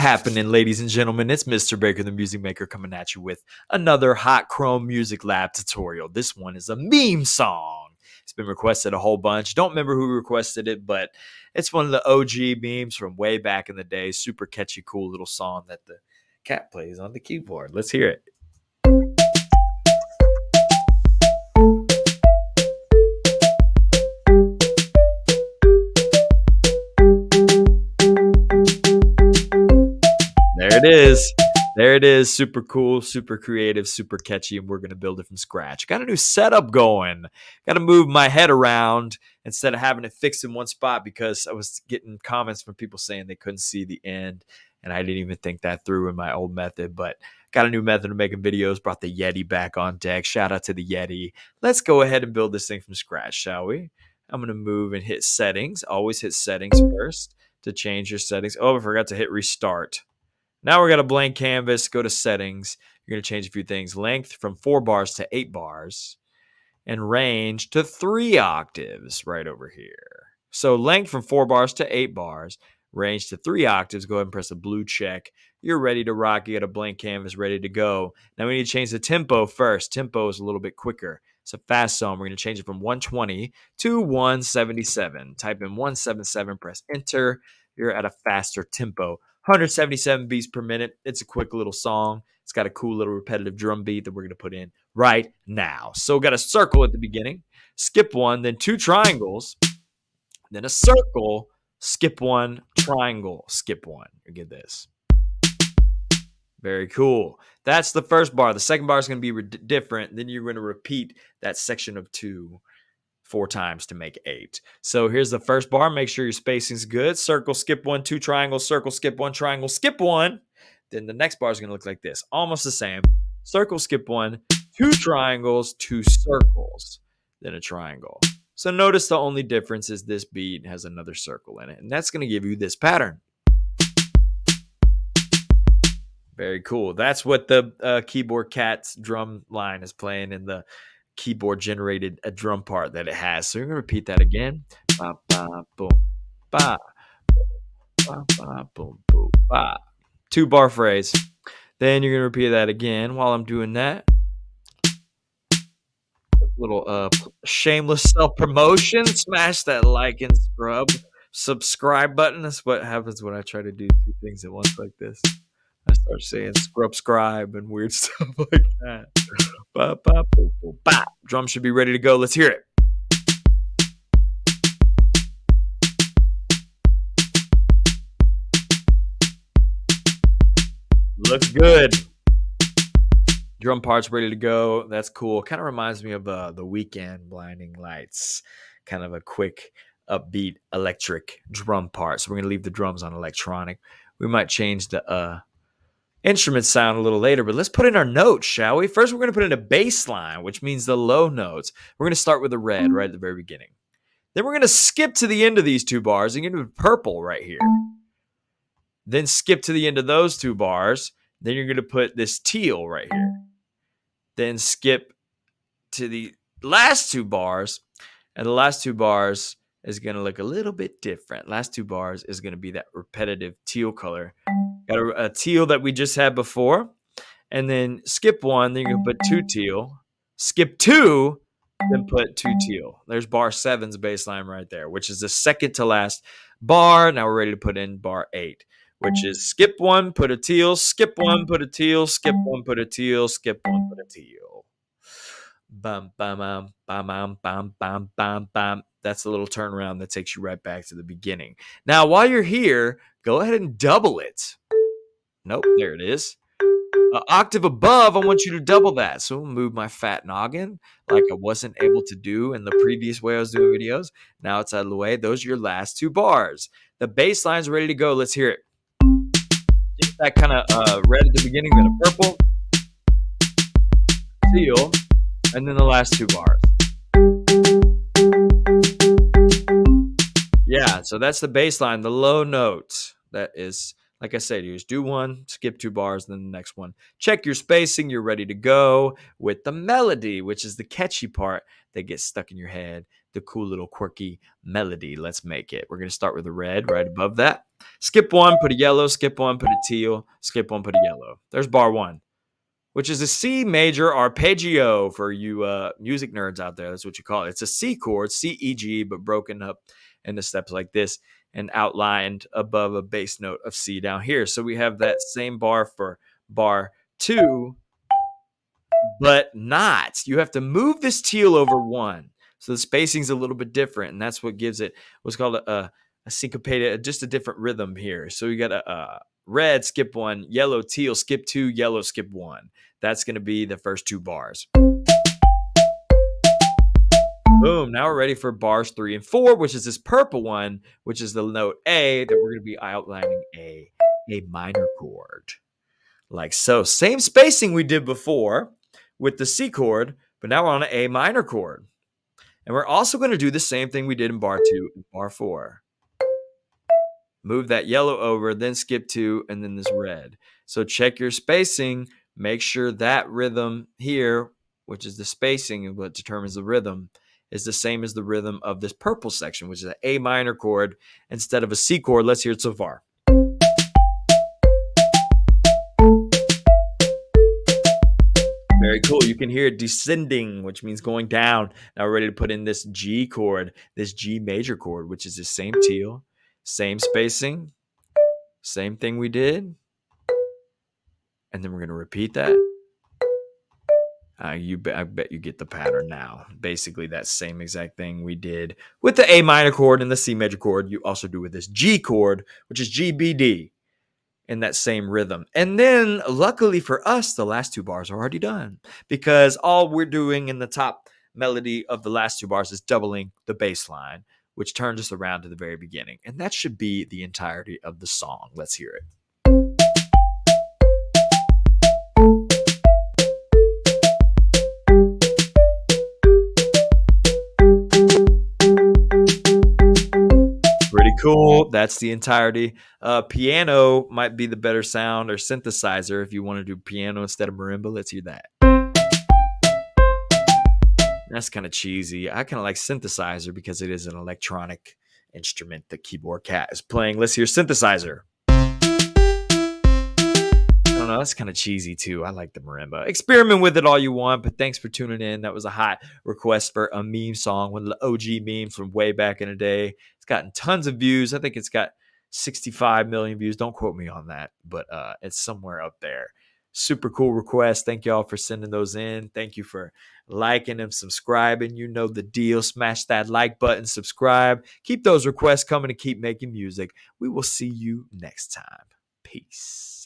Happening, ladies and gentlemen? It's Mr. Baker, the music maker, coming at you with another Hot Chrome Music Lab tutorial. This one is a meme song. It's been requested a whole bunch. Don't remember who requested it, but it's one of the OG memes from way back in the day. Super catchy, cool little song that the cat plays on the keyboard. Let's hear it. There it is. There it is. Super cool, super creative, super catchy, and we're going to build it from scratch. Got a new setup going. Got to move my head around instead of having it fixed in one spot because I was getting comments from people saying they couldn't see the end, and I didn't even think that through in my old method, but got a new method of making videos, brought the Yeti back on deck. Shout out to the Yeti. Let's go ahead and build this thing from scratch, shall we? I'm going to move and hit settings. Always hit settings first to change your settings. Oh, I forgot to hit restart. Now we got a blank canvas. Go to settings. You're going to change a few things. Length from 4 bars to 8 bars. And range to 3 octaves right over here. So length from 4 bars to 8 bars. Range to 3 octaves. Go ahead and press the blue check. You're ready to rock. You got a blank canvas ready to go. Now we need to change the tempo first. Tempo is a little bit quicker. It's a fast song. We're going to change it from 120 to 177. Type in 177. Press enter. You're at a faster tempo. 177 beats per minute. It's a quick little song. It's got a cool little repetitive drum beat that we're going to put in right now. So we got a circle at the beginning, skip one, then 2 triangles, then a circle, skip 1, triangle, skip 1. You get this. Very cool. That's the first bar. The second bar is going to be different. Then you're going to repeat that section of 2 4 times to make 8. So here's the first bar. Make sure your spacing's good. Circle, skip 1, 2 triangles, circle, skip 1, triangle, skip 1. Then the next bar is going to look like this. Almost the same. Circle, skip 1, 2 triangles, 2 circles, then a triangle. So notice the only difference is this beat has another circle in it. And that's going to give you this pattern. Very cool. That's what the keyboard cat's drum line is playing in the keyboard generated a drum part that it has. So you're going to repeat that again. Ba, ba, boom, ba, ba, ba, boom, boom, ba. 2 bar phrase. Then you're going to repeat that again while I'm doing that. A little shameless self-promotion. Smash that like and subscribe button. That's what happens when I try to do 2 things at once like this. I start saying subscribe and weird stuff like that. Ba, ba, boom, boom, ba. Drum should be ready to go. Let's hear it. Looks good. Drum part's ready to go. That's cool. Kind of reminds me of The Weeknd, Blinding Lights. Kind of a quick, upbeat, electric drum part. So we're going to leave the drums on electronic. We might change the instrument sound a little later, but let's put in our notes, shall we? First, we're going to put in a bass line, which means the low notes. We're going to start with the red right at the very beginning. Then we're going to skip to the end of these 2 bars and get into purple right here. Then skip to the end of those 2 bars. Then you're going to put this teal right here. Then skip to the last 2 bars. And the last 2 bars is going to look a little bit different. Last 2 bars is going to be that repetitive teal color. Got a teal that we just had before. And then skip 1, then you're going to put 2 teal. Skip 2, then put 2 teal. There's bar 7's bass line right there, which is the second to last bar. Now we're ready to put in bar 8, which is skip 1, put a teal, skip 1, put a teal, skip 1, put a teal, skip 1, put a teal. Bum, bum, bum, bum, bum, bum, bum, bum. That's a little turnaround that takes you right back to the beginning. Now, while you're here, go ahead and double it. Nope, there it is. An octave above, I want you to double that. So I'll move my fat noggin like I wasn't able to do in the previous way I was doing videos. Now it's out of the way. Those are your last 2 bars. The bass line's ready to go. Let's hear it. Get that kind of red at the beginning, then a purple, teal, and then the last 2 bars. Yeah, so that's the bass line, the low note that is Like I said, you just do one, skip 2 bars, then the next one. Check your spacing. You're ready to go with the melody, which is the catchy part that gets stuck in your head. The cool little quirky melody. Let's make it. We're going to start with a red right above that. Skip one, put a yellow. Skip one, put a teal. Skip one, put a yellow. There's bar one, which is a C major arpeggio for you music nerds out there. That's what you call it. It's a C chord, C, E, G, but broken up into steps like this and outlined above a bass note of C down here. So we have that same bar for bar two, but not. You have to move this teal over one. So the spacing's a little bit different, and that's what gives it what's called a syncopated, just a different rhythm here. So you got a red, skip one, yellow, teal, skip two, yellow, skip one. That's going to be the first 2 bars. Boom. Now we're ready for bars 3 and 4, which is this purple one, which is the note A that we're going to be outlining a minor chord. Like so. Same spacing we did before with the C chord, but now we're on an A minor chord. And we're also going to do the same thing we did in bar 2 and bar 4. Move that yellow over, then skip 2, and then this red. So check your spacing. Make sure that rhythm here, which is the spacing and what determines the rhythm, is the same as the rhythm of this purple section, which is an A minor chord instead of a C chord. Let's hear it so far. Very cool. You can hear it descending, which means going down. Now we're ready to put in this G chord, this G major chord, which is the same teal, same spacing, same thing we did. And then we're going to repeat that. I bet you get the pattern now. Basically, that same exact thing we did with the A minor chord and the C major chord. You also do with this G chord, which is G, B, D, in that same rhythm. And then, luckily for us, the last 2 bars are already done because all we're doing in the top melody of the last 2 bars is doubling the bass line, which turns us around to the very beginning. And that should be the entirety of the song. Let's hear it. Pretty cool. That's the entirety. Piano might be the better sound, or synthesizer if you want to do piano instead of marimba. Let's hear that. That's kind of cheesy. I kind of like synthesizer because it is an electronic instrument the keyboard cat is playing. Let's hear synthesizer. I don't know. That's kind of cheesy too. I like the marimba. Experiment with it all you want, but thanks for tuning in. That was a hot request for a meme song, one of the OG memes from way back in the day. It's gotten tons of views. I think it's got 65 million views. Don't quote me on that, but it's somewhere up there. Super cool request. Thank y'all for sending those in. Thank you for liking and subscribing. You know the deal. Smash that like button, subscribe. Keep those requests coming and keep making music. We will see you next time. Peace.